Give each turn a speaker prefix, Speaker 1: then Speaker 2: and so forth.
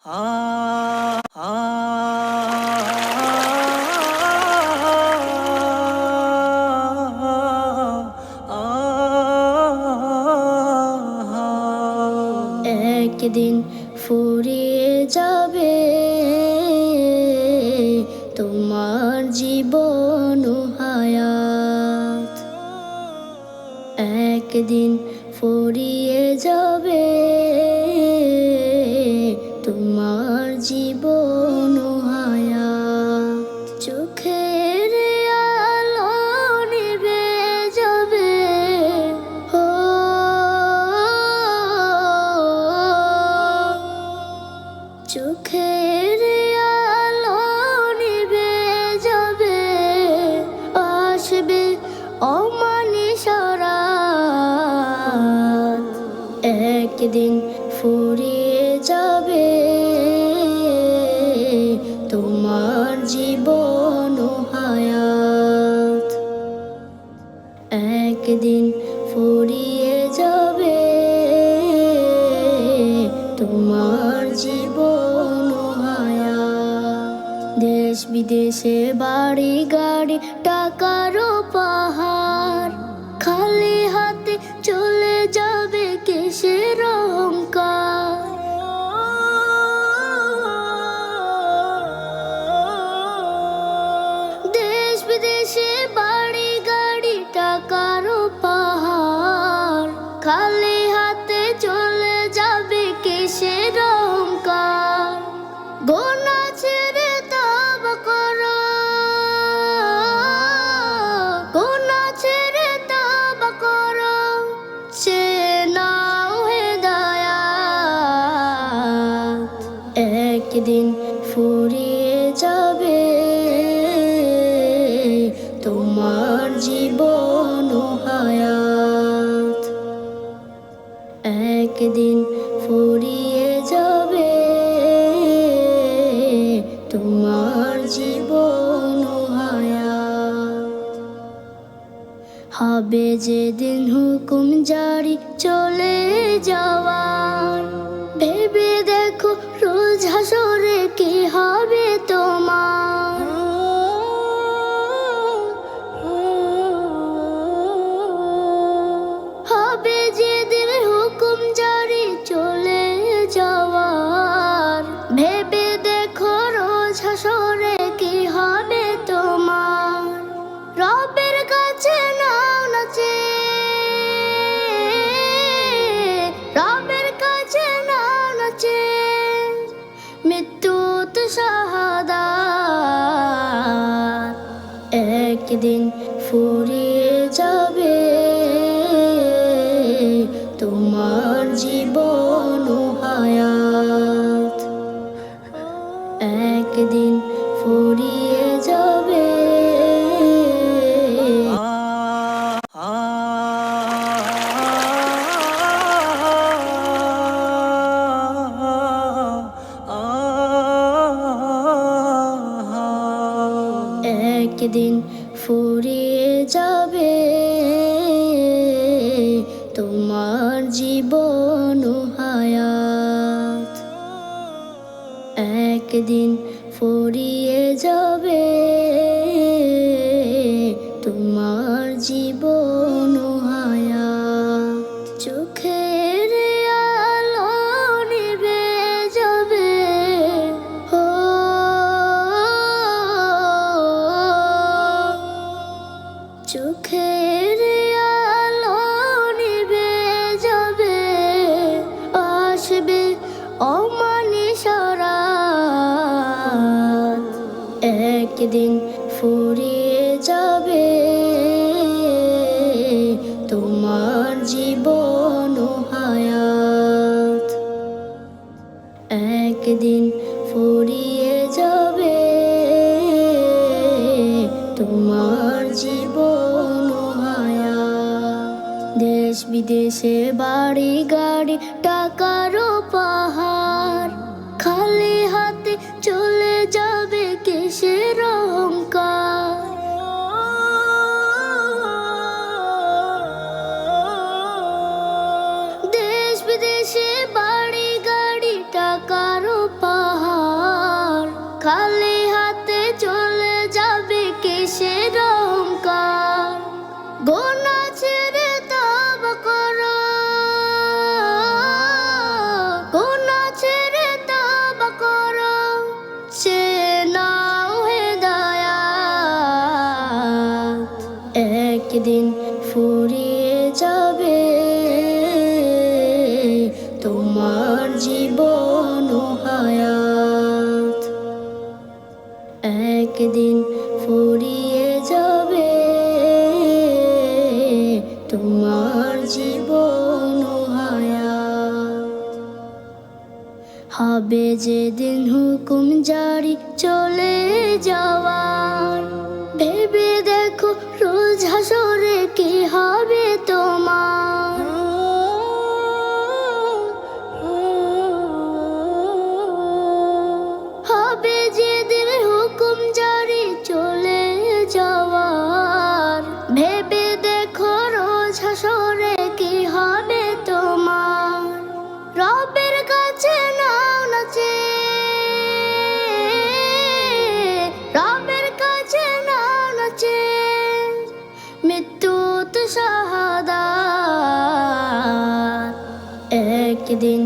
Speaker 1: একদিন ফুরিয়ে যাবে তোমার জীবন ও হায়াত। একদিন ফুরিয়ে যাবে তোমার জীবন ও হায়াত। চোখের আলো নিভে যাবে, ও চোখের আলো নিভে যাবে, আসবে অমানিসা রাত। একদিন ফুরিয়ে যাবে তোমার জীবন ও হায়াত। একদিন ফুরিয়ে যাবে তোমার জীবন ও হায়াত। দেশ বিদেশে বাড়ি গাড়ি টাকারও পাহাড়, খালি হাতে চলে যাবে কিসের অহংকার। দেশ বিদেশে বাড়ি গাড়ি টাকারও পাহাড়, খালি হাতে চলে যাবে কিসের অহংকার। গোনা ছেড়ে তওবা করো, গোনা ছেড়ে তওবা করো, চেয়ে নাও হেদায়াত। একদিন ফুরিয়ে যাবে তোমার জীবন ও হায়াত। একদিন ফুরিয়ে যাবে তোমার জীবন ও হায়াত। হবে যেদিন হুকুম জারি চলে যাওয়ার, ভেবে দেখো রোজ হাসরে কি হবে তোমার। হবে যেদিন হুকুম জারি চলে যাওয়ার, ভেবে দেখো রোজ হাসরে কি হবে তোমার। রবের কাছে নাও না চেয়ে, রবের কাছে নাও না চেয়ে, মৃত্যুতে শাহাদাত। একদিন ফুরিয়ে যাবে তোমার জীবন ও হায়াত। একদিন ফুরিয়ে যাবে একদিন ফুরিয়ে যাবে তোমার জীবন ও হায়াত। একদিন ফুরিয়ে যাবে তোমার জীবন ও হায়াত। চোখের আলো নিভে যাবে, ও চোখের আলো নিভে যাবে, আসবে অমানিসা রাত। একদিন ফুরিয়ে যাবে তোমার জীবন ও হায়াত। একদিন ফুরিয়ে যাবে তোমার জীবন ও হায়াত। দেশ বিদেশে বাড়ি গাড়ি টাকারও পাহাড়, খালি হাতে চলে যাবে কিসের অহংকার। দেশ বিদেশে বাড়ি গাড়ি টাকারও পাহাড়, একদিন ফুরিয়ে যাবে তোমার জীবন ও হায়াত, একদিন ফুরিয়ে যাবে তোমার জীবন ও হায়াত। হবে যেদিন হুকুম জারি চলে যাওয়ার, ভেবে দেখো রোজ হাসরে কি হবে তোমার। হবে যেদিন হুকুম জারি চলে যাওয়ার, ভেবে দেখো রোজ হাসরে কি হবে তোমার। রবের কাছে নাও না চেয়ে, রবের কাছে নাও না চেয়ে, মৃত্যু তো শাহাদাত। একদিন